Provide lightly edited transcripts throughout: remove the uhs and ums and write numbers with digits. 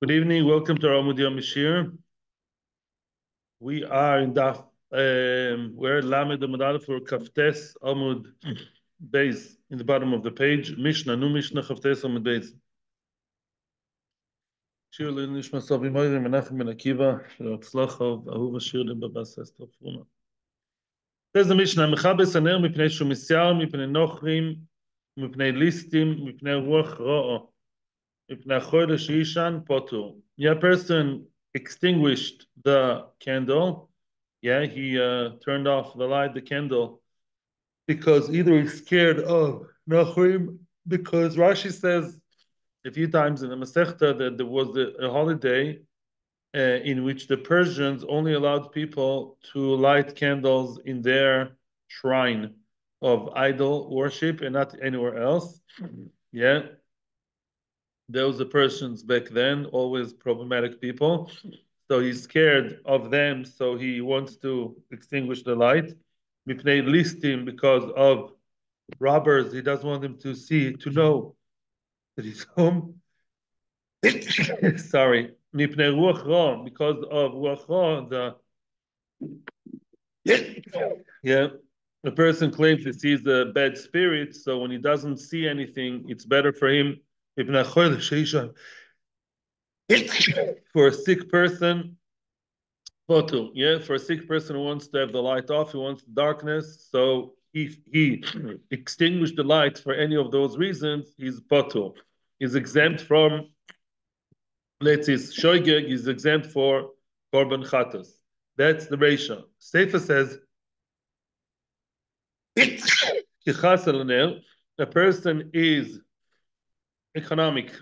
Good evening. Welcome to our Amud Yom Mishir. We are in Daf. We're Lamed Amud for Kaftes Amud Beis in the bottom of the page. Mishnah, new Mishnah Kaftes Amud Beis. Shir Nishma Savi Moirim Menachem Ben Akiva Shlotzlachov Ahuva Shir Babas Estofuna. Says the Mishnah, Mechabes Aner Mipnei Shumisyar Mipnei Nochrim Mipnei Listim Mipnei Ruach Ro'o. Yeah, person extinguished the candle. Yeah, he turned off the light, the candle, because either he's scared of Nachrim, because Rashi says a few times in the Masechta that there was a holiday in which the Persians only allowed people to light candles in their shrine of idol worship and not anywhere else. Yeah. Those are Persians back then, always problematic people. So he's scared of them, so he wants to extinguish the light. Mipnei listim, because of robbers, he doesn't want them to know that he's home. Sorry. Mipnei ruach ra, because of ruach ra, the person claims he sees the bad spirit, so when he doesn't see anything, it's better for him. For a sick person, for a sick person who wants to have the light off, he wants darkness. So if he extinguished the light for any of those reasons, he's potul. He's exempt from, let's say, shoygeg, he's exempt for korban chatas. That's the Reisha. Seifa says, a person is economic.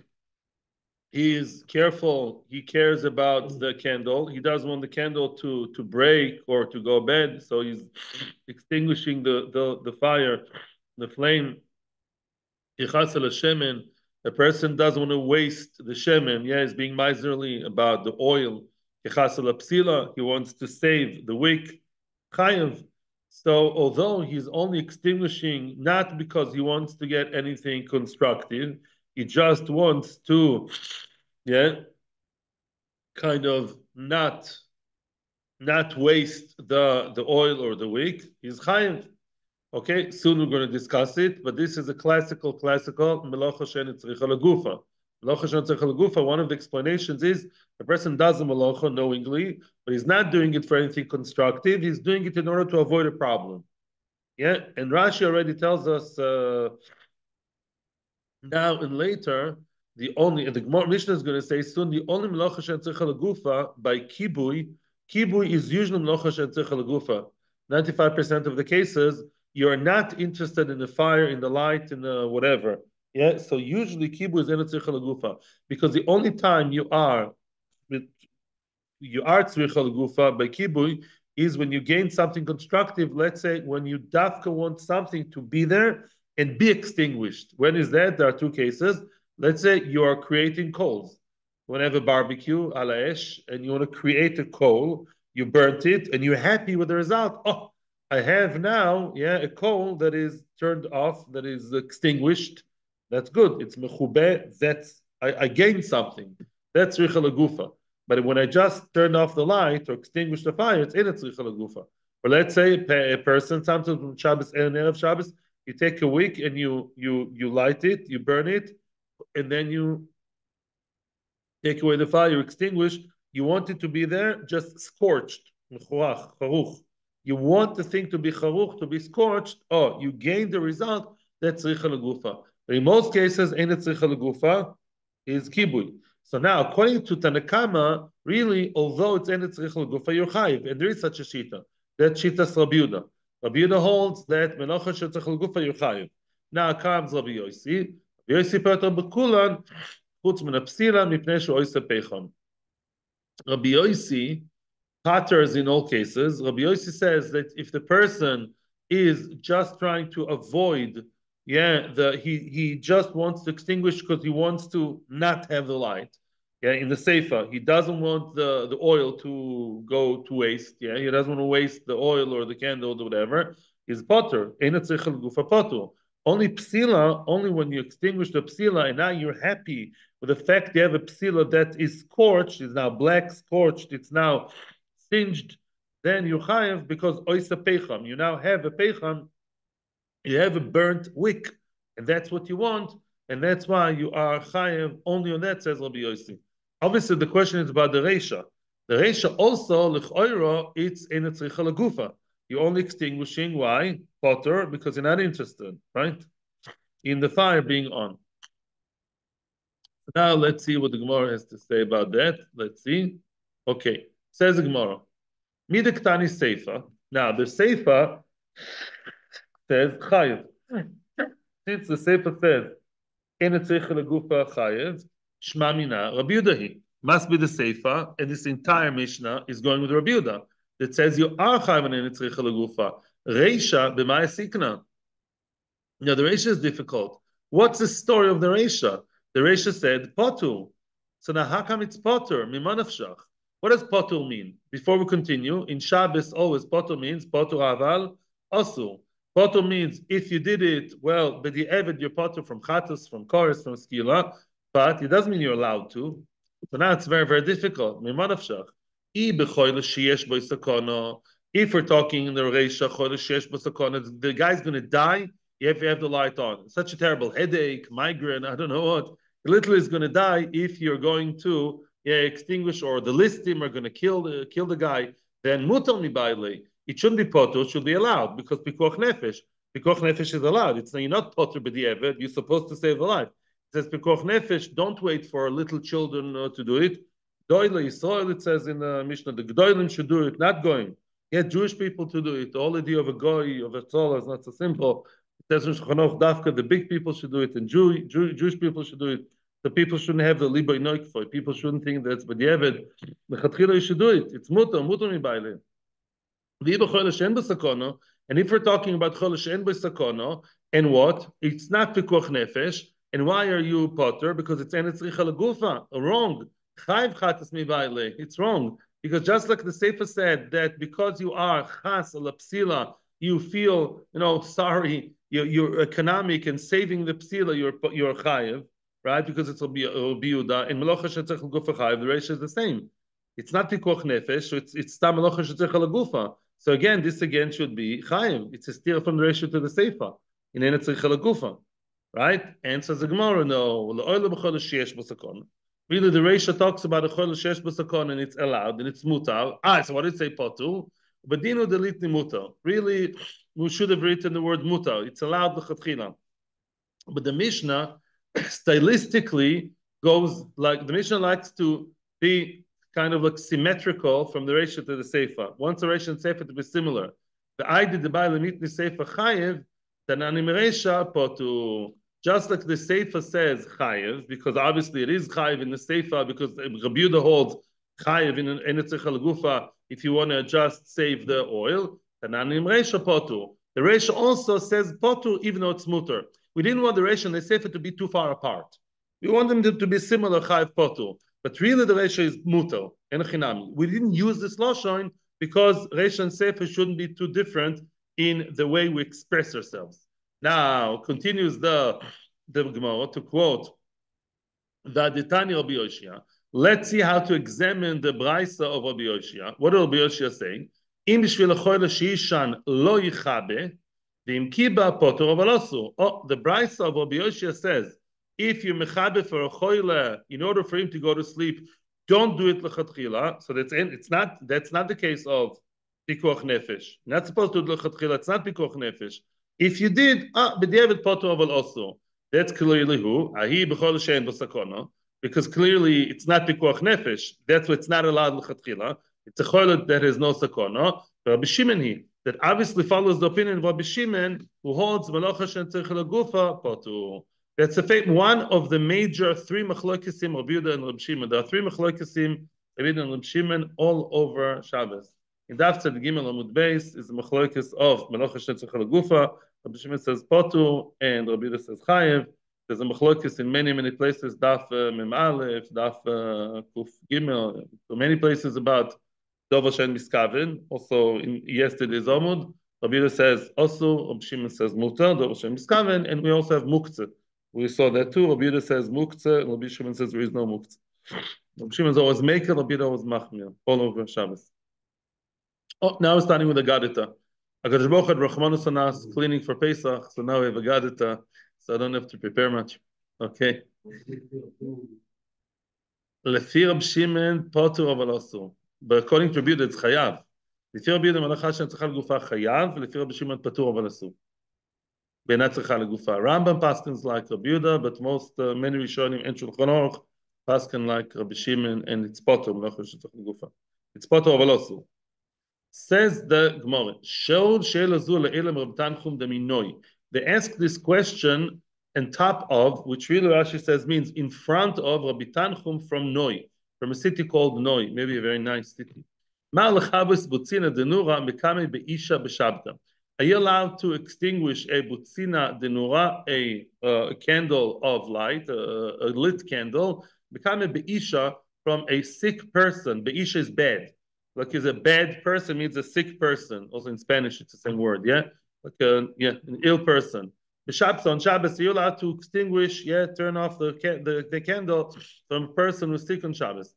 He is careful. He cares about the candle. He doesn't want the candle to break or to go bad. So he's extinguishing the fire, the flame. A person doesn't want to waste the shemen. Yeah, he's being miserly about the oil. He wants to save the wick. Chayav. So although he's only extinguishing not because he wants to get anything constructive, he just wants to, kind of not waste the oil or the wick. He's chayav. Okay, soon we're going to discuss it, but this is a classical melacha she'en tzricha legufa. Melacha she'en tzricha legufa. One of the explanations is the person does a melacha knowingly, but he's not doing it for anything constructive. He's doing it in order to avoid a problem. Yeah, and Rashi already tells us now and later the Mishnah is going to say soon the only melacha she'en tzricha legufa by kibui. Kibui is usually melacha she'en tzricha legufa. 95% of the cases, you're not interested in the fire, in the light, in the whatever. Yeah. So usually kibui is tzricha legufa, because the only time you are tzricha legufa by kibui is when you gain something constructive. Let's say when you dafka want something to be there and be extinguished. When is that? There are two cases. Let's say you are creating coals. You want to have a barbecue, ala esh, and you want to create a coal. You burnt it, and you're happy with the result. Oh, I have now, a coal that is turned off, that is extinguished. That's good. It's mechube. I gained something. That's richa legufa. But when I just turned off the light or extinguished the fire, it's in its richa legufa. Or let's say a person, sometimes on Shabbos and Erev Shabbos, you take a wick and you light it, you burn it, and then you take away the fire, you extinguish. You want it to be there, just scorched. You want the thing to be charuch, to be scorched. Oh, you gain the result. That's tzricha legufa. But in most cases, ain't tzricha legufa is kibui. So now, according to Tanakama, really, although it's ain't tzricha legufa, you're chayiv, and there is such a shita. That shita's Rabbi Yehuda. Rabbi Yehuda holds that menocha shetzricha legufa you're chayiv. Now comes Rabbi Yossi. Rabbi Yossi pater bekulan chutz min hapsila mipnei she'oisa peichon. Rabbi Yossi patters in all cases. Rabbi Yossi says that if the person is just trying to avoid, he just wants to extinguish because he wants to not have the light. Yeah, in the seifa, he doesn't want the oil to go to waste. Yeah, he doesn't want to waste the oil or the candle or whatever. He's potter. Ein tzricha legufa potter. Only psila, only when you extinguish the psila, and now you're happy with the fact you have a psila that is scorched, is now black, scorched, it's now singed, then you chayev because oisa pecham. You now have a pecham, you have a burnt wick, and that's what you want, and that's why you are chayev only on that, says Rabbi Yossi. Obviously, the question is about the reisha. The reisha also, l'choira, it's in a tzricha lagufa. You're only extinguishing, why? Potter, because you're not interested, right? In the fire being on. Now let's see what the Gemara has to say about that. Let's see. Okay, says the Gemara. Midaktani Seifa. Now the Seifa says Chayev. Since the Seifa says in a tzeicha legufa Chayev, Shma Mina Rabbi Yehuda must be the Seifa, and this entire Mishnah is going with Rabbi Yehuda that says you are Chayev in a tzeicha legufa. Reisha b'maya sikna. Now the Reisha is difficult. What's the story of the Reisha? The Reisha said Potu. So now how come it's Potur? Mimanafshach. What does Potur mean? Before we continue, in Shabbos always Potur means Potur aval asu. Potur means if you did it well, but you evid your Potur from Chatus, from Chorus, from Skila, but it doesn't mean you're allowed to. So now it's very, very difficult. Mimanafshach. If we're talking in the Reisha, the guy's going to die. You have the light on. It's such a terrible headache, migraine, I don't know what. He literally is going to die if you're going to extinguish or the listim are going to kill the guy. Then mutal mibayle. It shouldn't be potter, it should be allowed because pikuach nefesh. Pikuach nefesh is allowed. It's you're not potter b'di'eved. You're supposed to save the life. It says pikuach nefesh. Don't wait for little children to do it. Doyle Yisrael, it says in the Mishnah, the Gdoilim should do it, not going. Get Jewish people to do it. The whole idea of a goy, of a tzol is not so simple. The big people should do it, and Jewish people should do it. The people shouldn't have the liba noikfoy. People shouldn't think that's b'di'eved. The you should do it. It's mutar mibayle. And if we're talking about cholesh en b'sakono, and what? It's not pikuach nefesh. And why are you potter? Because it's en tzricha legufa. Wrong. Chayv chatas mibayle. It's wrong. Because just like the Sefer said that because you are chas ala psila, you feel sorry. You're economic and saving the psila. You're chayiv, right? Because it's biuda and melocha shetzech legufa chayiv. The ratio is the same. It's not pikuach nefesh. So it's tam melocha shetzech legufa. So again, this again should be chayiv. It's a steer from the ratio to the seifa in ena tzricha legufa, right? And says the Gemara, no. Really, the ratio talks about a chol shesh b'sakon and it's allowed and it's mutar. So what did it say potu? But dino delitni mutar. Really, we should have written the word mutar. It's allowed l'chatchila. But the Mishnah stylistically goes like the Mishnah likes to be kind of like symmetrical from the ratio to the seifa. Once the ratio and seifa to be similar. The idea the by limitni seifa chayev, then anim reisha potu. Just like the Seifa says chayev, because obviously it is chayev in the Seifa, because Rabbi Yehuda holds chayev in tzricha legufa if you want to just save the oil. And anim reisha potu. The reisha also says potu even though it's mutter. We didn't want the reisha and the Seifa to be too far apart. We want them to be similar chayev potu. But really the reisha is mutter and chinami. We didn't use this lashon because reisha and Seifa shouldn't be too different in the way we express ourselves. Now continues the Gemara to quote the Tanya Rabbi Yoshia. Let's see how to examine the Braisa of Rabbi Yoshia. What did Rabbi Yoshia say? Im b'shvil achoyle sheishan lo yichabe, v'im kiba poter avalosu. Oh, the Braisa of Rabbi Yoshia says, if you mechabe for a choyle, in order for him to go to sleep, don't do it lechatchila. So that's not the case of pikuach nefesh. You're not supposed to do it lechatchila. It's not pikuach nefesh. If you did, b'diavad poter avalosu. That's clearly who ahi b'chol shein b'sakona, because clearly it's not pikuach nefesh. That's why it's not allowed l'chatchila. It's a cholet that has no sakona. Rabbi Shimon that obviously follows the opinion of Rabbi Shimon, who holds melocha shen tzricha legufa potu. That's one of the major three machlokesim Rabbi Yehuda and Rabbi Shimon. There are three machlokesim Rabbi Yehuda and Rabbi Shimon all over Shabbos. In Daf Tzad Gimel Amud Beis is the machlokes of melocha shen tzricha legufa. Rabbi Shimon says potu and Rabbi Yehuda says chayev. There's a machlokes in many places. Daf Mem Aleph, Daf Kuf Gimel. So many places about Dover Shen Miskaven. Also in yesterday's Amud. Rabbi Yehuda says also, Rabbi Shimon says mutar, Rabbi Shimon miskaven, and we also have muktzeh. We saw that too. Rabbi Yehuda says muktzeh, and Rabbi Shimon says there is no muktzeh. Rabbi Shimon is always maker, Rabbi Yehuda always machmir, all over Shabbos. Oh, now we're starting with the Gadita. HaKadosh Baruch Hu had Rachmanus on us, cleaning for Pesach, so now we have a Gadita, so I don't have to prepare much. Okay. Lefi Rab Shimon, potur aval asur. But according to Rabbi Yehuda, it's chayav. לפי רבי יהודה מלאכה שצריכה לגופה חייב, ולפי רבי שמעון פטור אבל אסור. בעינה צריכה לגופה. Rambam paskins like Rabbi Yehuda, but most, many Rishonim and Shulchan Aruch paskin like Rabbi Shimon, and it's potur, מלאכה שצריכה לגופה. It's potur אבל אסור. Says the Gemara, Shod she'el azu le'elam Rab Tanchum deminoi. They ask this question on top of, which really Rashi says means in front of Rabbi Tanchum from Noi, from a city called Noi, maybe a very nice city. Are you allowed to extinguish a butzina denura, a candle of light, a lit candle, become a be'isha from a sick person? Be'isha is bad. Like is a bad person means a sick person. Also in Spanish, it's the same word, yeah? Like an ill person. On Shabbos, you're allowed to extinguish, turn off the candle from a person who's sick on Shabbos.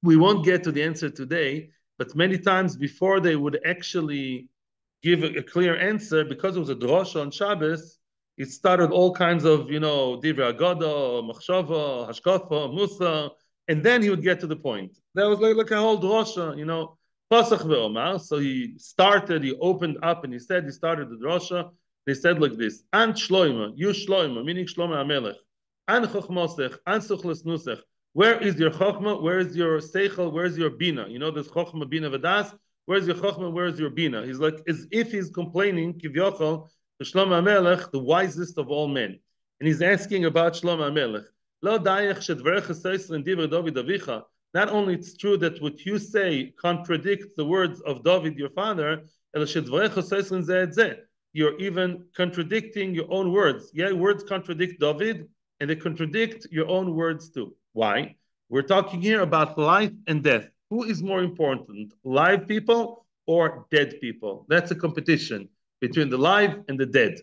We won't get to the answer today, but many times before they would actually give a clear answer, because it was a drosha on Shabbos, it started all kinds of, divrei agoda, machshava, hashkafa, musa, and then he would get to the point. That was like a whole drosha, Pasach ve'omar. So he opened up, and he started the drosha. They said like this: An Shlomo, you Shlomo, meaning Shlomo HaMelech, An chochmosech, An suchles nusech. Where is your chokhmah? Where is your seichel? Where is your bina? There's chokhmah, bina, v'das. Where's your chokhmah? Where's your bina? He's like, as if he's complaining, kivyochel, to Shlomo HaMelech, the wisest of all men. And he's asking about Shlomo HaMelech. Lo dayech shedvarecha seisrin divrei Dovid avicha. Not only it's true that what you say contradicts the words of Dovid, your father, el shedvarecha seisrin zeh zeh. You're even contradicting your own words. Yeah, words contradict Dovid, and they contradict your own words too. Why? We're talking here about life and death. Who is more important, live people or dead people? That's a competition between the live and the dead.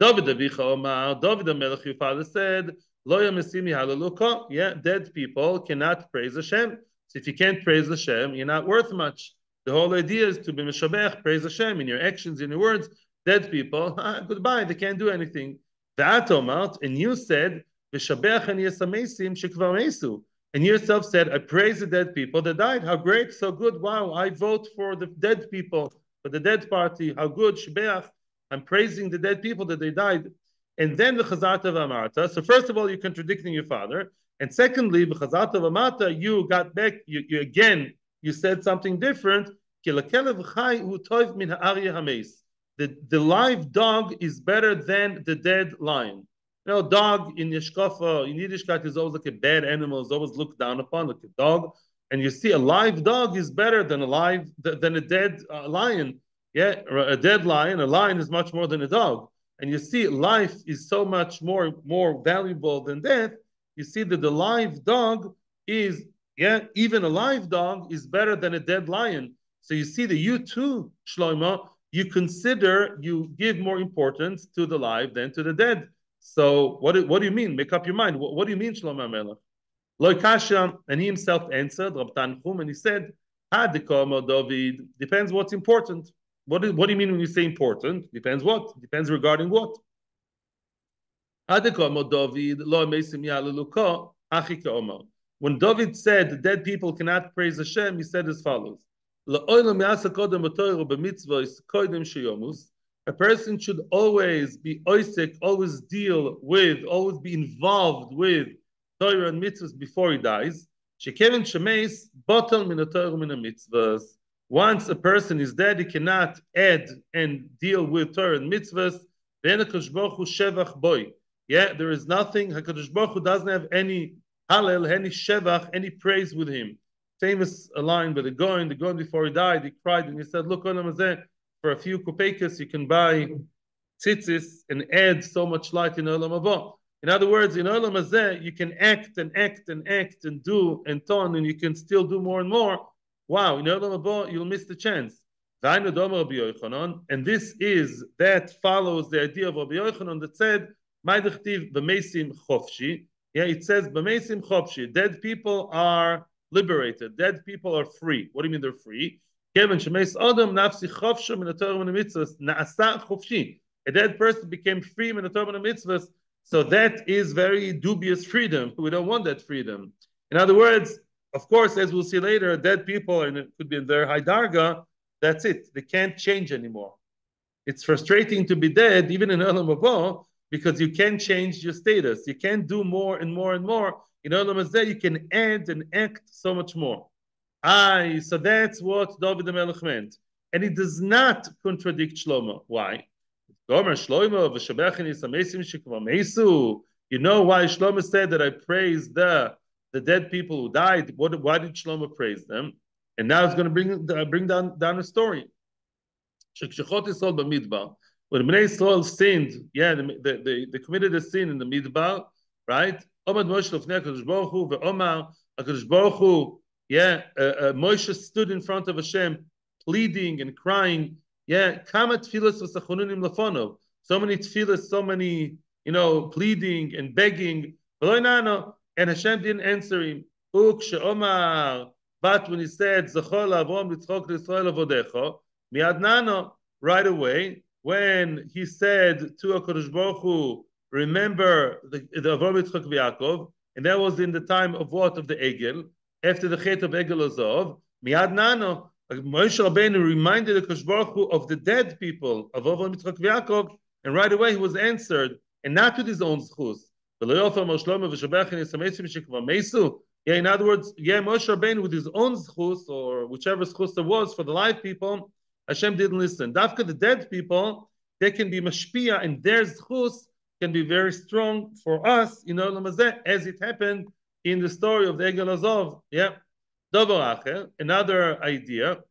Dovid Avicha Omar, Dovid HaMelech, your father said, Lo yamesimi halaluka. Yeah, dead people cannot praise Hashem. So if you can't praise Hashem, you're not worth much. The whole idea is to be meshabech, praise Hashem in your actions, in your words. Dead people, goodbye, they can't do anything. And you said, and you yourself said, I praise the dead people that died. How great, so good. Wow, I vote for the dead people, for the dead party. How good, Shebeach. I'm praising the dead people that they died. And then the Chazata v'amarta. So first of all, you're contradicting your father. And secondly, the Chazata v'amarta, you got back, you said something different. The live dog is better than the dead lion. Dog in Yeshkofa, in Yiddishkeit, is always like a bad animal, is always looked down upon, like a dog. And you see a live dog is better than a dead lion. Yeah, a dead lion, a lion is much more than a dog. And you see life is so much more valuable than death. You see that the live dog is, even a live dog is better than a dead lion. So you see that you too, Shlomo, you give more importance to the live than to the dead. So what do you mean? Make up your mind. What do you mean, Shlomo HaMelech? Lo kasha, and he himself answered, Rab Tanchum, and he said, Hadikomo Dovid, depends what's important. What do you mean when you say important? Depends what? Depends regarding what? Hadikomo Dovid, lo meisim ya'aleluka, achika omar. When Dovid said the dead people cannot praise Hashem, he said as follows. A person should always be oisek, always be involved with Torah and mitzvahs before he dies. Once a person is dead, he cannot add and deal with Torah and mitzvahs. There is nothing. HaKadosh Baruch Hu doesn't have any hallel, any shevach, any praise with him. Famous line by the Goin before he died, he cried and he said, look, for a few kopeikas, you can buy tzitzis and add so much light in Olam Haba. In other words, in Olam Hazeh, you can act and do and ton, and you can still do more and more. Wow, in Olam Haba, you'll miss the chance. And this is, that follows the idea of Rabbi Yochanan that said, b'meisim chofshi. Yeah, it says, b'meisim chofshi. Dead people are liberated. Dead people are free. What do you mean they're free? A dead person became free min Torah and mitzvahs. So that is very dubious freedom. We don't want that freedom. In other words, of course, as we'll see later, dead people, and it could be in their high darga, that's it. They can't change anymore. It's frustrating to be dead, even in Olam Haba, because you can't change your status. You can't do more and more and more. In Olam Hazeh, you can add and act so much more. So that's what Dovid the Melech meant. And it does not contradict Shlomo. Why? You know why Shlomo said that I praise the dead people who died? Why did Shlomo praise them? And now it's going to bring down a story. When Bnei Yisrael sinned, yeah, they committed a sin in the Midbar, right? Yeah, Moshe stood in front of Hashem, pleading and crying. Yeah, kama tefillas v'sachonunim lafonov. So many tefillas, so many, pleading and begging. And Hashem didn't answer him. But when he said, Zachor Avram Yitzchok Yisrael Avodecho, Miad Nano, right away, when he said to HaKadosh Baruch Hu, remember the Avram Yitzchok Yaakov, and that was in the time of what? Of the Egel, after the Chet of Egel Azov, Miad Nano, Moshe Rabbeinu reminded the HaKadosh Baruch Hu of the dead people of Avram Yitzchok Yaakov, and right away he was answered, and not with his own schus. Yeah, in other words, yeah, Moshe Rabbeinu with his own schus, or whichever schus there was for the live people, Hashem didn't listen. Dafka, the dead people, they can be mashpia, and their schus can be very strong for us, as it happened in the story of the Egel Azov. Yeah. Another idea.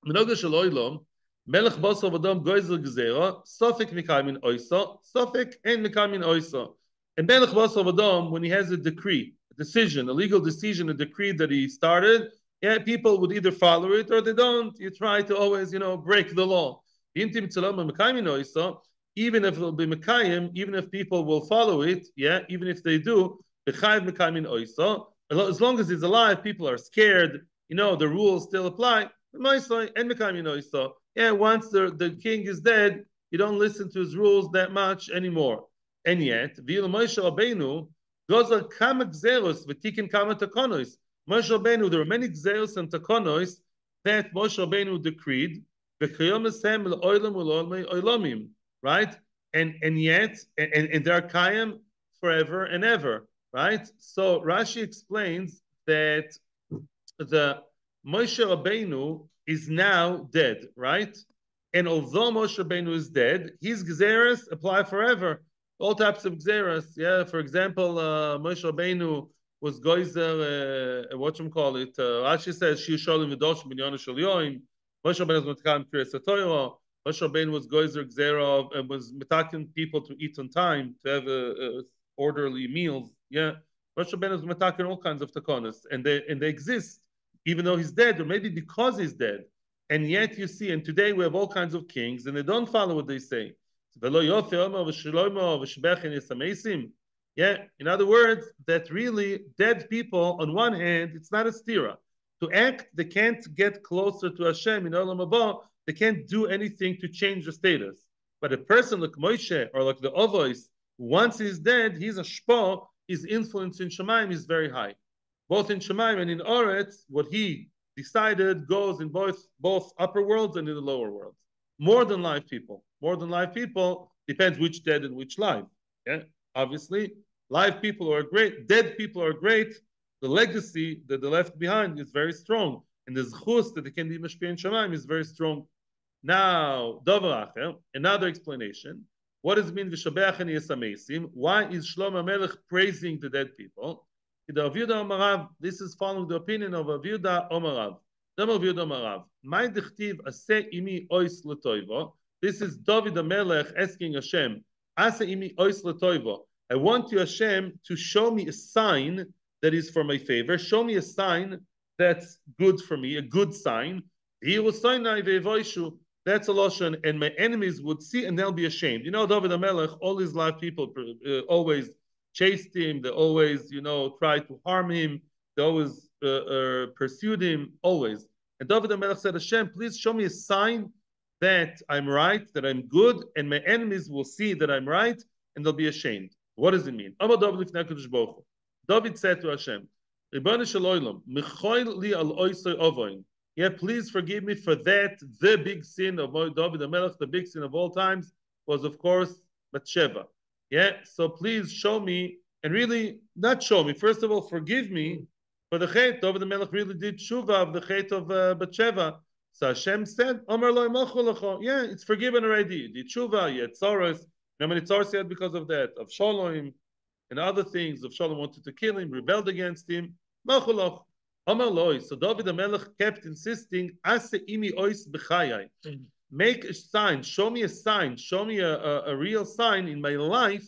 Melech Bosov Adam Goizer Gezerah, Sofik Mikamin Oiso, Sofik and Mikamin Oiso. And Melech Bosov Adam, when he has a decree, a decision, a legal decision, a decree that he started, yeah, people would either follow it or they don't. You try to always, break the law. Even if it will be Mekayim, even if people will follow it, yeah, even if they do, as long as he's alive, people are scared, the rules still apply. Yeah, once the king is dead, you don't listen to his rules that much anymore. And yet, Moshe Rabbeinu, Moshe Rabbeinu, there were many gzeros and takonos that Moshe Rabbeinu decreed, right? And yet, and they're kayim forever and ever, right? So Rashi explains that the Moshe Rabbeinu is now dead, right? And although Moshe Rabbeinu is dead, his gzeros apply forever. All types of gzeros. Yeah, for example, Moshe Rabbeinu was goizer, Rashi says, Shir Sholim V'dosh B'nyon Shel Yoim. Moshe Rabbeinu was Metakam Kriyas HaTorah. Moshe Rabbeinu was goizer gzera and was metaking people to eat on time, to have orderly meals. Yeah, Moshe Rabbeinu was metaking all kinds of takonas, and they exist, even though he's dead, or maybe because he's dead. And yet you see, and today we have all kinds of kings, and they don't follow what they say. Yeah, in other words, that really dead people, on one hand, it's not a stira. To act, they can't get closer to Hashem in Olam Haba, they can't do anything to change the status. But a person like Moshe, or like the Ovois, once he's dead, he's a shpo, his influence in Shemaim is very high. Both in Shemaim and in Oretz, what he decided goes in both upper worlds and in the lower worlds. More than live people. More than live people, depends which dead and which live. Yeah, obviously, live people are great, dead people are great. The legacy that they left behind is very strong. And the zchus that they can be mashpia in Shemaim is very strong. Now, Dover Acher, another explanation. What does it mean, V'shabeach and Yesameisim? Why is Shlomo Melech praising the dead people? This is following the opinion of Avyuda Omarav. This is Dovid the Melech asking Hashem, I want you, Hashem, to show me a sign that is for my favor. Show me a sign that's good for me, a good sign. He was Sinai ve'evoishu. That's a loshon, and my enemies would see and they'll be ashamed. You know, David HaMelech, all his life, people always chased him. They always, tried to harm him. They always pursued him, always. And David HaMelech said, Hashem, please show me a sign that I'm right, that I'm good, and my enemies will see that I'm right, and they'll be ashamed. What does it mean? David said to Hashem, yeah, please forgive me for that. The big sin of Dovid HaMelech, the big sin of all times, was of course Bathsheba. Yeah, so please show me, and really not show me. First of all, forgive me for the chet. Dovid HaMelech really did tshuva of the chet of Bathsheba. So Hashem said, Omer lo lecho. Yeah, it's forgiven already. The tshuva, you had sorrows. How many tzars he had because of that? Of Shalom and other things. Of Shalom wanted to kill him, rebelled against him. Macholoch. Omer loi. So David HaMelech kept insisting, Ase imi ois b'chayai. Make a sign. Show me a sign. Show me a real sign in my life,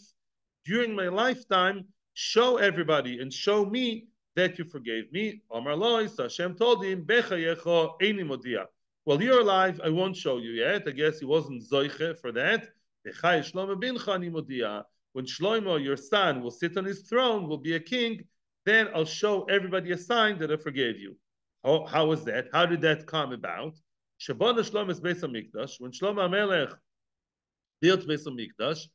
during my lifetime. Show everybody and show me that you forgave me. Omer loi. So Hashem told him, Bechayecho eini modia. While you're alive, I won't show you yet. I guess he wasn't zoiche for that. Shlomo bincha ani modia. When Shlomo, your son, will sit on his throne, will be a king, then I'll show everybody a sign that I forgave you. How was that? How did that come about? Shabbat Shlomo's Beis HaMikdash, when Shlomo HaMelech built Beis HaMikdash,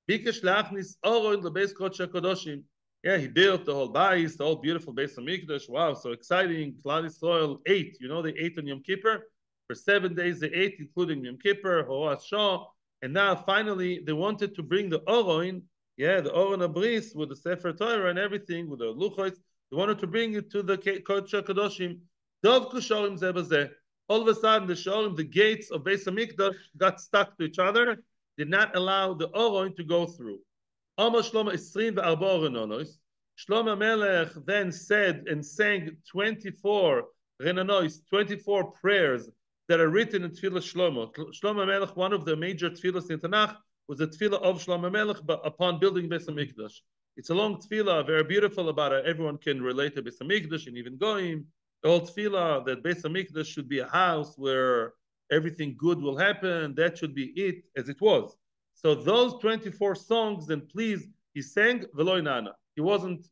Bikesh lachnis Aron leBeis Kodesh HaKadoshim. Yeah, he built the whole bais, the whole beautiful Beis HaMikdash. Wow, so exciting. Klal Yisrael ate. You know, they ate on Yom Kippur. For 7 days they ate, including Yom Kippur, Horas Shah. And now finally they wanted to bring the Aron, the Aron Abris with the Sefer Torah and everything, with the Luchos. They wanted to bring it to the Kodesh HaKadoshim. Dov Kusharim Zebazeh. All of a sudden, the Shalom, the gates of Beis HaMikdash got stuck to each other, did not allow the Aron to go through. Amar Shlomo 24 Renanos. Shlomo Melech then said and sang 24 Renanos, 24 prayers that are written in Tefillah Shlomo. Shlomo Melech, one of the major tefillahs in Tanakh, was a tefillah of Shlomo Melech upon building Beis HaMikdash. It's a long tefillah, very beautiful about it. Everyone can relate to Beis HaMikdash and even Goyim. The whole tefillah that Beis HaMikdash should be a house where everything good will happen. That should be it, as it was. So those 24 songs, then please, he sang Veloy Nana. He wasn't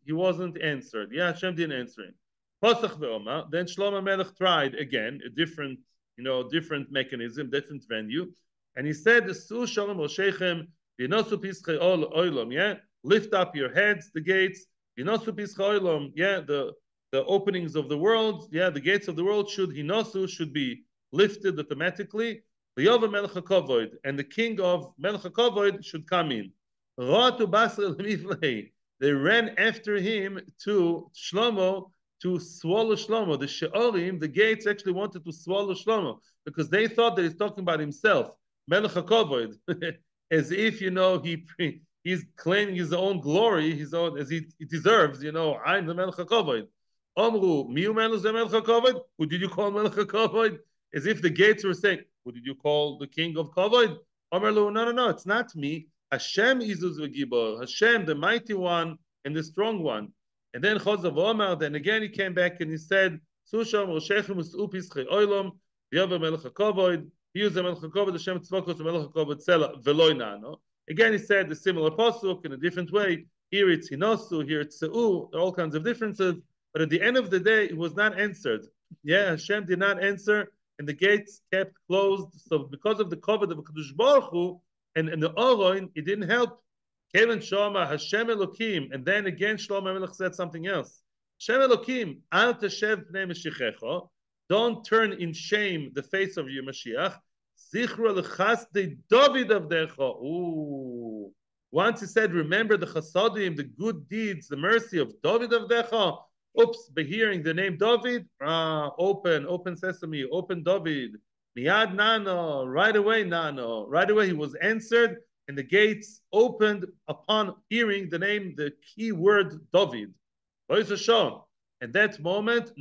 answered. Yeah, Hashem didn't answer him. Pasach ve'oma. Then Shlomo Melech tried again, a different mechanism, different venue, and he said, "Su shalom roshechem, v'nosu pischei oilom." Yeah, lift up your heads, the gates. V'nosu pischei oilom. Yeah, the openings of the world. Yeah, the gates of the world should be lifted automatically. V'yova Melech HaKavod, and the king of Melech HaKavod should come in. Ratu basar l'miflei. They ran after him to Shlomo to swallow Shlomo. The She'orim, the gates, actually wanted to swallow Shlomo because they thought that he's talking about himself, Melech HaKavod, as if he's claiming his own glory, his own as he deserves. I'm the Melech HaKavod. Omru, miu Melech HaKavod? Who did you call Melech HaKavod? As if the gates were saying, who did you call the king of Kavod? Omerlu, no, it's not me. Hashem Izuz v'Gibor, Hashem, the mighty one and the strong one. And then Chozav Omar, then again he came back and he said, Susham Roshechem Us'u Pischei Oilom, V'yava Melech HaKavod, V'yuz Melech HaKavod, Hashem Tzvokos Melech HaKavod Tzela, V'loi Nano. Again he said the similar pasuk in a different way. Here it's Hinosu, here it's Se'u, there are all kinds of differences. But at the end of the day, it was not answered. Yeah, Hashem did not answer, and the gates kept closed. So because of the kavod of Kadosh Baruch Hu and the Aron, it didn't help. Kevin Shoma Hashem Elokim, and then again Shlomo Melech said something else. Hashem Elokim, Al Teshev Pnei Mashiachecha, don't turn in shame the face of your Mashiach. Zichra L'Chasdei Dovid Avdecha. Ooh. Once he said, remember the chasadim, the good deeds, the mercy of Dovid Avdecha. Oops, by hearing the name Dovid, open sesame, open Dovid. Miyad Nano, right away Nano. Right away he was answered, and the gates opened upon hearing the name, the key word Dovid. At that moment,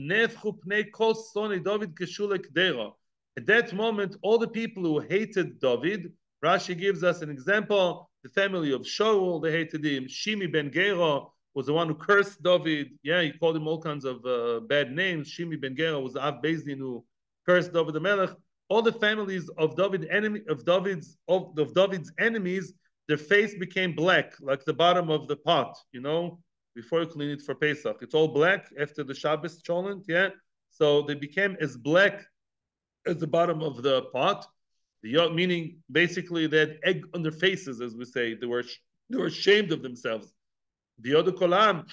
at that moment, all the people who hated David, Rashi gives us an example, the family of Shaul, they hated him. Shimi ben Gera was the one who cursed David. Yeah, he called him all kinds of bad names. Shimi ben Gera was the Av Beis Din who cursed David the Melech. All the families of David's enemies, their face became black, like the bottom of the pot, before you clean it for Pesach. It's all black after the Shabbos cholent, yeah. So they became as black as the bottom of the pot. Meaning basically they had egg on their faces, as we say. They were ashamed of themselves. The other kolam,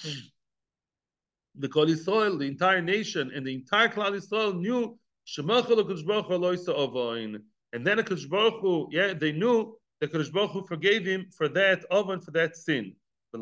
the Kol Yisrael, the entire nation, and the entire Klal Yisrael knew Shemachol HaKadosh Baruch Hu lo yisa ovain. And then HaKadosh Baruch Hu, they knew that HaKadosh Baruch Hu forgave him for that ovain, for that sin. It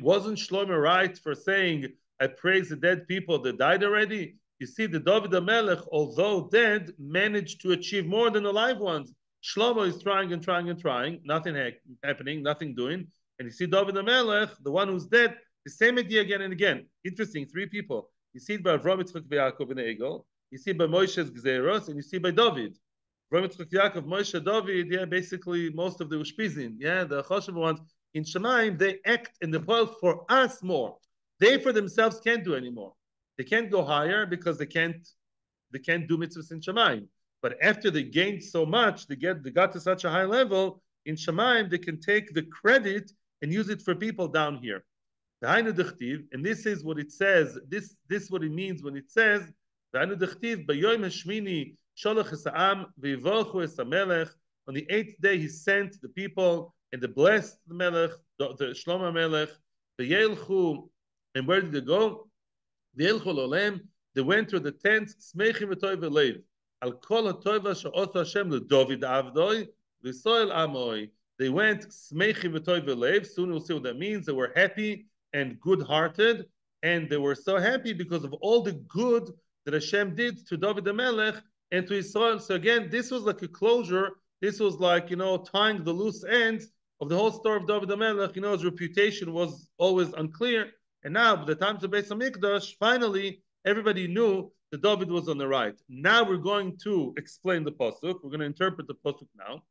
wasn't Shlomo right for saying, I praise the dead people that died already? You see, the Dovid HaMelech, although dead, managed to achieve more than the live ones. Shlomo is trying and trying and trying, nothing happening, nothing doing. And you see Dovid HaMelech, the one who's dead, the same idea again and again. Interesting, three people. You see it by Avram, Yitzchak, Yaakov, and Egel. You see it by Moshe's Gzeros, and you see it by Dovid. Avram, Yitzchak, Yaakov, Moshe, Dovid, basically most of the Ushpizin, the Choshev ones. In Shemaim, they act in the world for us more. They for themselves can't do anymore. They can't go higher because they can't do mitzvahs in Shemaim. But after they gained so much, they got to such a high level in Shemaim, they can take the credit and use it for people down here. And this is what it says. This is what it means when it says, on the 8th day he sent the people and they blessed the Melech, the Shlomo Melech, the Yelchu, and where did they go? The Yelchu Lolem, they went to the tent, Smechim v'toiv v'leiv, al kol ha'toiva she'osa Hashem leDovid avdoi, v'Yisrael amoi. They went Smechim v'toiv v'leiv. Soon we'll see what that means. They were happy and good-hearted, and they were so happy because of all the good that Hashem did to Dovid the Melech and to Israel. So again, this was like a closure. This was like, tying the loose ends of the whole story of Dovid the Melech. His reputation was always unclear. And now, by the time to Beis HaMikdash, finally, everybody knew that Dovid was on the right. Now we're going to explain the Pasuk. We're going to interpret the Pasuk now.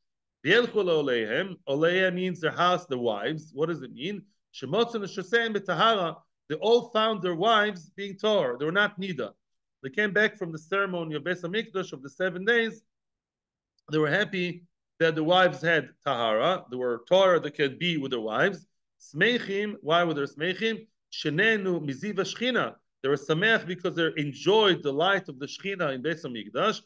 Olehem means their house, their wives. What does it mean? They all found their wives being Torah. They were not Nida. They came back from the ceremony of Beis HaMikdash of the 7 days. They were happy that the wives had Tahara. They were Torah that could be with their wives. Smechim, why were they Smechim? Shenenu miziva Shechina. They were Sameach because they enjoyed the light of the Shechina in Beis HaMikdash.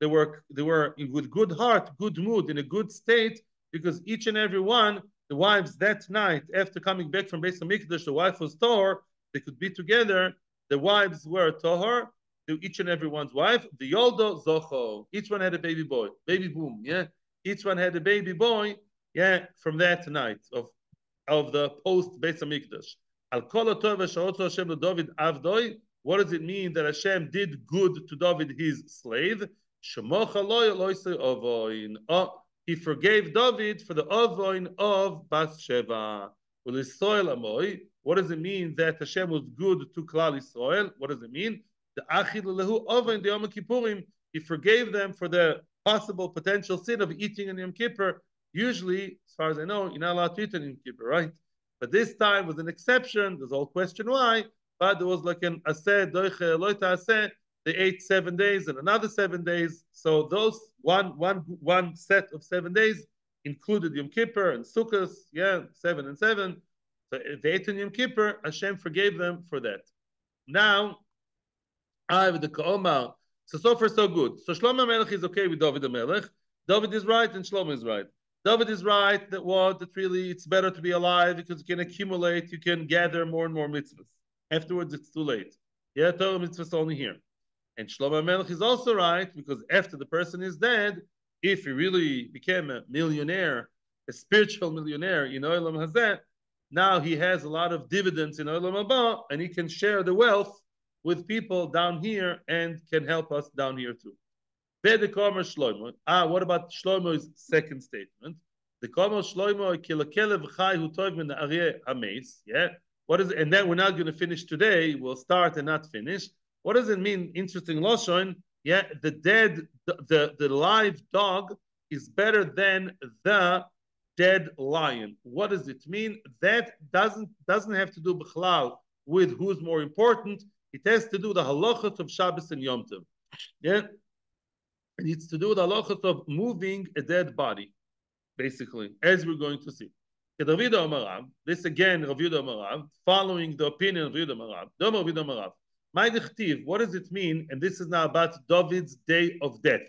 They were with good heart, good mood, in a good state, because each and every one, the wives that night, after coming back from Beis HaMikdash, the wife was Tahor, they could be together. The wives were Tahor, each and every one's wife. The Yoldo Zocho, each one had a baby boy, baby boom, Each one had a baby boy, from that night of the post Beis HaMikdash. Al kol tov sha'otzo Hashem leDovid avdoi. What does it mean that Hashem did good to David, his slave? He forgave David for the ovoin of Bathsheba. What does it mean that Hashem was good to Klal Yisrael? What does it mean? He forgave them for the possible potential sin of eating in Yom Kippur. Usually, as far as I know, you're not allowed to eat in Yom Kippur, right? But this time was an exception. There's a whole question why. But there was like an aseh, doiche, loita aseh. They ate 7 days and another 7 days. So those one set of 7 days included Yom Kippur and Sukkot, 7 and 7. So they ate in Yom Kippur. Hashem forgave them for that. Now, I have the Ka'oma. So far so good. So Shlomo Melech is okay with Dovid the Melech. Dovid is right and Shlomo is right. David is right that really it's better to be alive because you can accumulate, you can gather more and more mitzvahs. Afterwards, it's too late. Torah mitzvahs only here. And Shlomo Melech is also right because after the person is dead, if he really became a millionaire, a spiritual millionaire in Olam Hazeh, now he has a lot of dividends in Olam Haba, and he can share the wealth with people down here and can help us down here too. Shlomo. What about Shlomo's second statement? The Shlomo kilakelev chai hu tov min aryeh hameis. What is it? And then we're not going to finish today. We'll start and not finish. What does it mean? Interesting lashon. The live dog is better than the dead lion. What does it mean? That doesn't have to do b'chlal with who's more important. It has to do with the halachot of Shabbos and Yom Tov. Yeah, and it's to do with the halachot of moving a dead body, basically, as we're going to see. Dovid Omarav, this again, Rav Yehuda Omarav, following the opinion of Rav Yehuda Omarav. Rav Yehuda Omarav. My dichtiv, what does it mean? And this is now about David's day of death.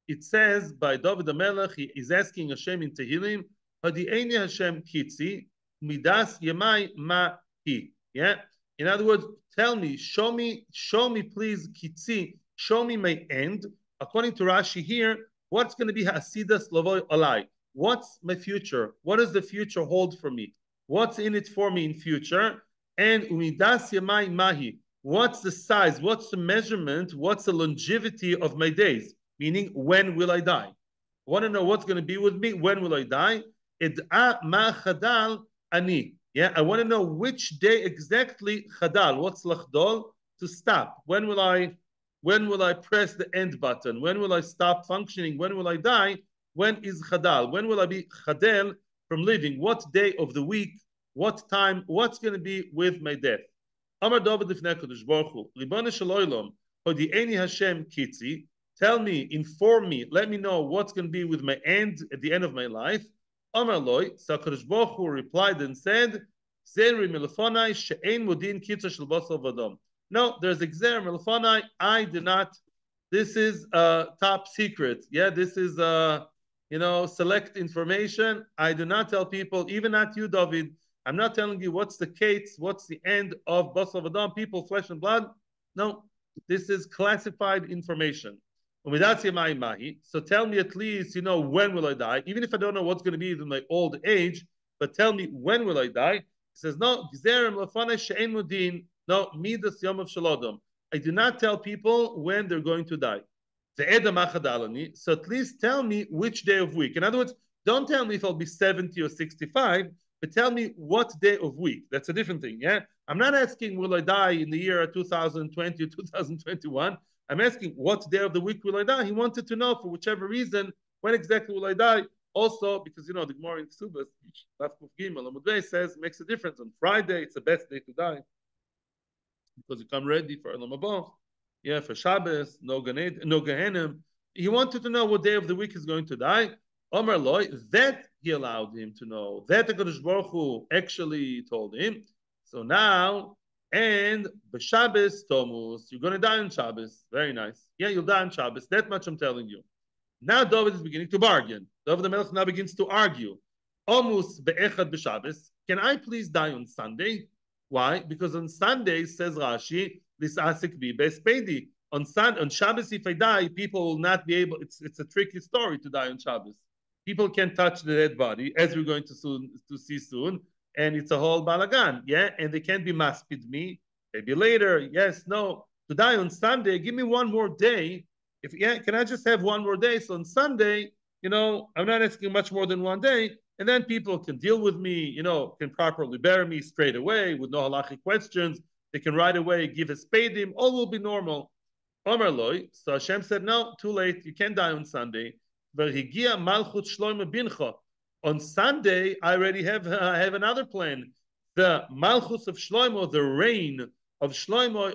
It says by Dovid HaMelech, he is asking Hashem in Tehillim, Hadi'eni Hashem kitzi, midas yemai ma hi. Yeah? In other words, tell me, show me please, kitzi, show me my end. According to Rashi here, what's going to be hasidas lavoy alai? What's my future? What does the future hold for me? What's in it for me in future? And umidas yemai mahi. What's the size? What's the measurement? What's the longevity of my days? Meaning, when will I die? I want to know what's going to be with me. When will I die? Id'a ma chadal ani. Yeah, I want to know which day exactly chadal. What's lachdol? To stop. When will I press the end button? When will I stop functioning? When will I die? When is chadal? When will I be chadel from living? What day of the week? What time? What's going to be with my death? Amar Dovid lifnei Kadosh Baruch Hu, Ribbono shel olam, hodi'eni Hashem kitzi. Tell me, inform me, let me know what's going to be with my end at the end of my life. Amar loy, so Kadosh Baruch Hu replied and said, Zeri melefonai she'ein modin kitza shel basar v'adam. No, there's a gzer melefonai. I did not. This is top secret. Yeah, this is select information. I do not tell people, even not you, Dovid. I'm not telling you what's the case, what's the end of basar v'adam, people, flesh and blood. No, this is classified information. So tell me at least, when will I die? Even if I don't know what's going to be in my old age, but tell me when will I die? He says, no, no, midas yom of shalodom. I do not tell people when they're going to die. So at least tell me which day of week. In other words, don't tell me if I'll be 70 or 65, but tell me what day of week. That's a different thing, yeah? I'm not asking, will I die in the year 2020 or 2021? I'm asking, what day of the week will I die? He wanted to know, for whichever reason, when exactly will I die? Also, because, the Gemara in Ksubas, Daf Kuf Gimel, Amud Beis says, makes a difference. On Friday, it's the best day to die, because you come ready for Olam Haba, for Shabbos, no Gehenim. He wanted to know what day of the week he's going to die. Omar Loy, that he allowed him to know. That the Kadosh Baruch Hu actually told him. So now, and b'Shabbos Tomus, you're going to die on Shabbos. Very nice. Yeah, you'll die on Shabbos. That much I'm telling you. Now Dovid is beginning to bargain. Dovid the Melech now begins to argue. Omus be'echad b'Shabbos. Can I please die on Sunday? Why? Because on Sunday, says Rashi, this asik bi be'espedi. On Shabbos, if I die, people will not be able. It's a tricky story to die on Shabbos. People can't touch the dead body, as we're going to see soon, and it's a whole balagan, yeah. And they can't be maspid me. Maybe later, yes, no. To die on Sunday, give me one more day. Can I just have one more day? So on Sunday, I'm not asking much more than one day, and then people can deal with me, can properly bury me straight away with no halachic questions. They can right away give a spadim. All will be normal. Omar loy. So Hashem said, no, too late. You can't die on Sunday. Malchut Shlomo bincha. On Sunday, I already have another plan. The Malchus of Shlomo, the reign of Shlomo,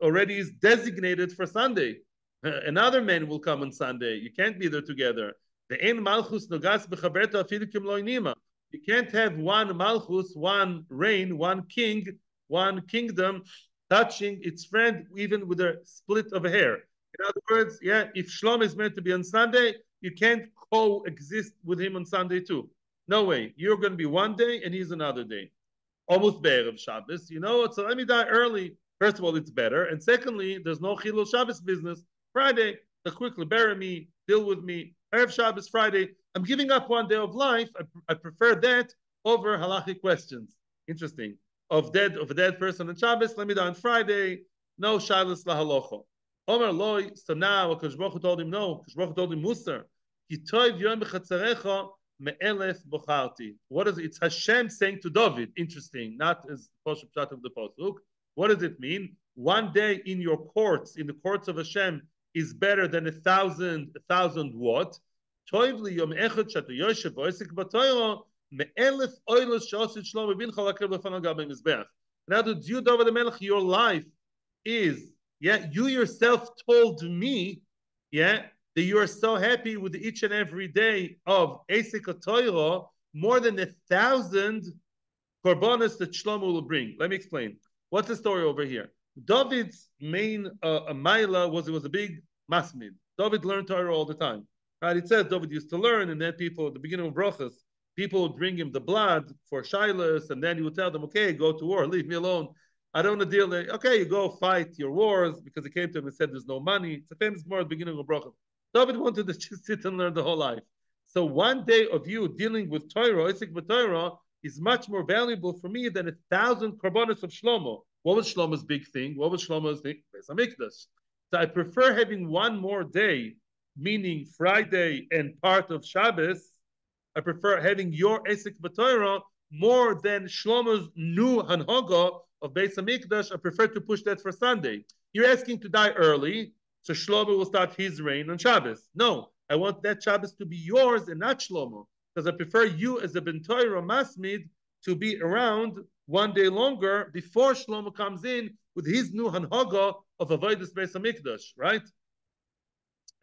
already is designated for Sunday. Another man will come on Sunday. You can't be there together. The ein Malchus nogas bechaberta afilikim loinima. You can't have one Malchus, one reign, one king, one kingdom touching its friend, even with a split of a hair. In other words, if Shlomo is meant to be on Sunday, you can't coexist with him on Sunday too. No way. You're going to be one day and he's another day. Almost Be'erev Shabbos. So let me die early. First of all, it's better. And secondly, there's no Chilul Shabbos business. Friday, they quickly bury me, deal with me. Erev Shabbos, Friday. I'm giving up one day of life. I prefer that over halachic questions. Interesting. Of a dead person on Shabbos, let me die on Friday. No Shabbos lahalocho. Omer loy. So now, Kadosh Baruch Hu told him no. Kadosh Baruch Hu told him Musar. Kitoiv yom b'chatzarecha me'elef bocharti. What is it? It's Hashem saying to Dovid. Interesting. Not as Poshup Pshat of the Pasuk. What does it mean? One day in your courts, in the courts of Hashem, is better than 1,000 what? Toiv li yom echad shatu yoshev v'oisik b'toiro me'elef oilos she'osid Shlomo bin chalakev lefanal gabei mizbeach. In other words, you, Dovid HaMelech, your life is, you yourself told me, that you are so happy with each and every day of Esek HaTorah, more than 1,000 korbanos that Shlomo will bring. Let me explain. What's the story over here? David's main maila was, it was a big masmid. David learned Torah all the time. Right? It says David used to learn, and then people at the beginning of brachas, people would bring him the blood for shilas, and then he would tell them, "Okay, go to war, leave me alone. I don't want to deal." Okay, you go fight your wars, because he came to him and said, "There's no money." It's a famous word at the beginning of brachas. David wanted to just sit and learn the whole life. So one day of you dealing with Torah, Isaac Torah, is much more valuable for me than 1,000 korbanos of Shlomo. What was Shlomo's big thing? What was Shlomo's thing? Beis Hamikdash. So I prefer having one more day, meaning Friday and part of Shabbos. I prefer having your Esek B'Torah more than Shlomo's new Hanhoga of Beis Hamikdash. I prefer to push that for Sunday. You're asking to die early, so Shlomo will start his reign on Shabbos. No, I want that Shabbos to be yours and not Shlomo, because I prefer you as a Ben Torah Masmid to be around one day longer before Shlomo comes in with his new Hanhoga of Avodas Beis Hamikdash, right?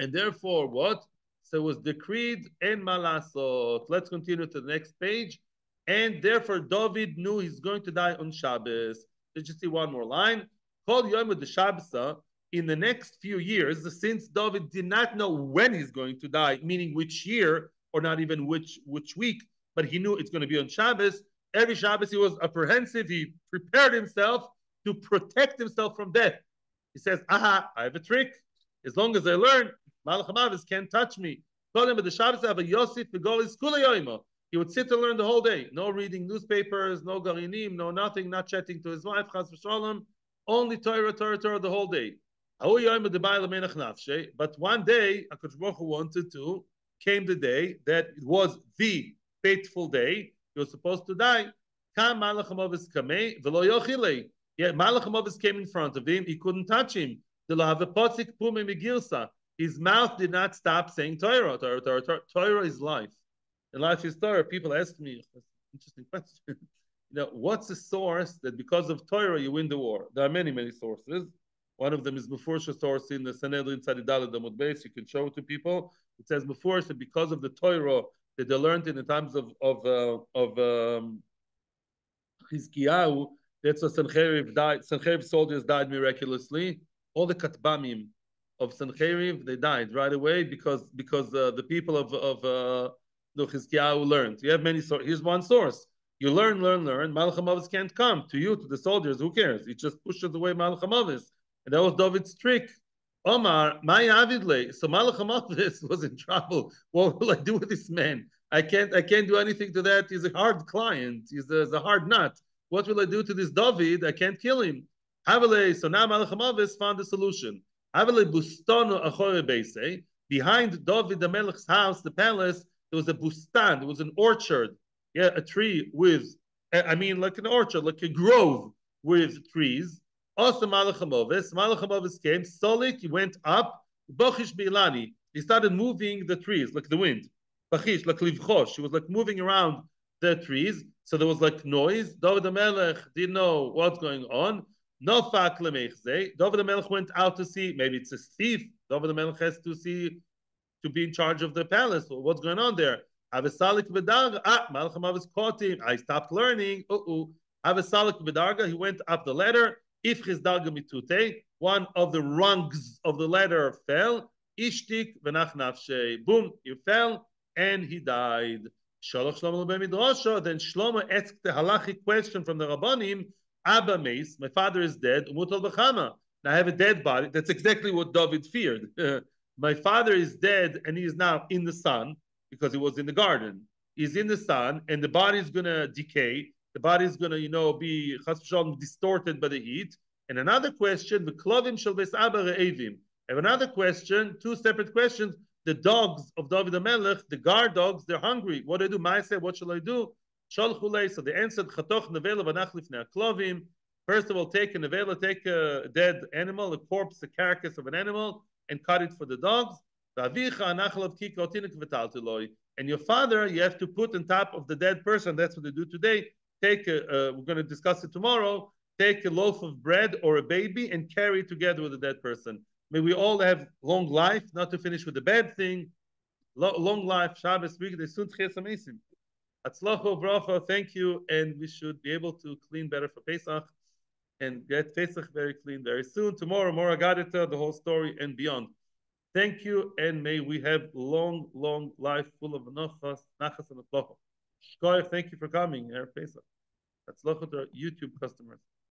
And therefore, what? So it was decreed en malasot. Let's continue to the next page. And therefore, David knew he's going to die on Shabbos. Let's just see one more line. Called Yom the Shabbos. In the next few years, since David did not know when he's going to die, meaning which year, or not even which week, but he knew it's going to be on Shabbos. Every Shabbos he was apprehensive. He prepared himself to protect himself from death. He says, "Aha, I have a trick. As long as I learn, Malach HaMavis can't touch me." The Shabbos have a Yosef Begolis Kula. He would sit and learn the whole day. No reading newspapers, no garinim, no nothing, not chatting to his wife, Chas v'shalom. Only Torah the whole day. But one day, HaKadosh Baruch Hu wanted to, came the day that it was the fateful day. He was supposed to die. Yeah, Malach HaMavis came in front of him. He couldn't touch him. His mouth did not stop saying Torah. Torah is life. And life is Torah. People ask me, interesting question. What's the source that because of Torah you win the war? There are many, many sources. One of them is Mefursh source in the Sanhedrin Tzadidal Damud Beis. You can show it to people. It says Mefursh that because of the Torah that they learned in the times of Chizkiyahu, that's why Sancheriv died. Sancheriv soldiers died miraculously. All the Katbamim of Sancheriv, they died right away because the people of Chizkiyahu learned. You have many sources. Here's one source. You learn. Malach HaMavis can't come to you, to the soldiers. Who cares? He just pushes away Malach HaMavis. And that was David's trick. Omar, my avidle. So Malach HaMavis was in trouble. What will I do with this man? I can't do anything to that. He's a hard client. He's a hard nut. What will I do to this David? I can't kill him. Havele. So now Malach HaMavis found a solution. Havele bustano achore beise. Behind David the Melech's house, the palace, there was a bustan. There was an orchard. Yeah, a tree with, like an orchard, like a grove with trees. Also, Malach HaMavis came. Solik, he went up. Bachish Bilani, he started moving the trees like the wind. Bachish, like Livchosh, he was like moving around the trees. So there was like noise. David HaMelech didn't know what's going on. No fak lemechze. David HaMelech went out to see. Maybe it's a thief. David HaMelech has to see, to be in charge of the palace. What's going on there? Avesalik Bedarga. Malach HaMavis caught him. I stopped learning. Avesalik Bedarga. He went up the ladder. If his darga mitute, one of the rungs of the ladder fell. Ishtik v'nach nafshe. Boom, he fell and he died. Shalach Shlomo b'midrasha. Then Shlomo asked the halachic question from the Rabbanim. Abba Meis, my father is dead. Umutal b'chama. Now I have a dead body. That's exactly what David feared. My father is dead and he is now in the sun because he was in the garden. He's in the sun and the body is going to decay. The body is going to, be distorted by the heat. And another question, the klovim shel beis Abba re'evim. I have another question, two separate questions. The dogs of David HaMelech, the guard dogs, they're hungry. What do I do? Ma'aseh, what shall I do? Shalchulei. So they answered, chatoch nevela v'nach lifnei klovim. First of all, take a nevela, take a dead animal, a corpse, a carcass of an animal, and cut it for the dogs. And your father, you have to put on top of the dead person. That's what they do today. We're going to discuss it tomorrow. Take a loaf of bread or a baby and carry it together with the dead person. May we all have long life, not to finish with a bad thing. Long life, Shabbos, weekday, soon tchias. Atzlacho, bracha, thank you. And we should be able to clean better for Pesach and get Pesach very clean very soon. Tomorrow, more Agadita, the whole story and beyond. Thank you, and may we have long, long life full of nachas, nachas and atzlacha. Shkoyach, thank you for coming, Pesach. Atzlacha to our YouTube customers.